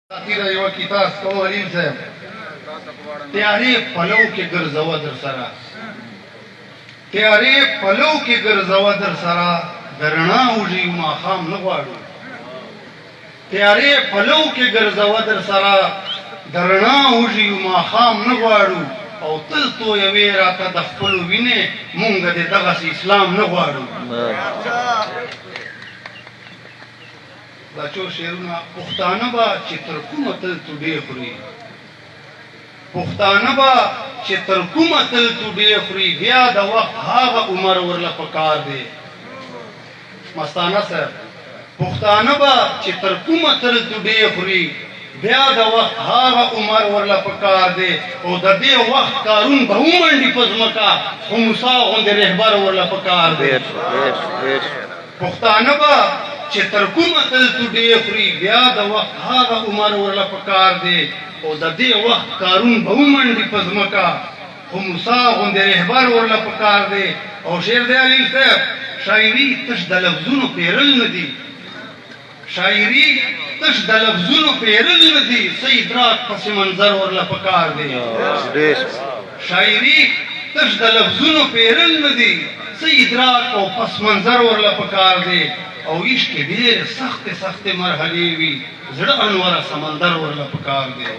یو کتاب کو علیم صاحب تیارې پلو کې ګرځوا در سره تیارې پلو کې ګرځوا در سره درنا وږي ماښام نه غواړو تیارې پلو کې ګرځوا در سره درنا وږي ماښام نه غواړو او تل تویوې راته د خپلو وینې مونږ د دغسې اسلام نه غواړو دا څو شعرونه پښتانه به چې تر کومه تل توډې خوري پښتانه به چې تر کومه تل توډې خوري بیا د وخت هغه عمر ورله پکار دی مستانه صاحب پښتانه به چې تر کومه تل توډې خوري بیا د وخت هغه عمر ورله پکار دی او د دې وخت کارون به ومنډي په ځمکه خو موسی غوندې رهبر ورله پکار دی پښتانه به چې تر کومه تل توډې خوري بیا د وخت هغه عمر ورله پکار دی او د دې وخت کارون به ومنډي په ځمکه خو موسی غوندې رهبر ورله پکار دی او شعر دی علي صاحب شاعري تش د لفظونو پیرل نه دي شاعري تش د لفظونو پیرل نه دي څه ادراک پس منظر ورله پکار دی شاعري تش د لفظونو پیرل نه دي څه ادراک او پس منظر ورله پکار دی او عشق کې ډېر سختې مرحلې وي زړه انوره سمندر ورله پکار دی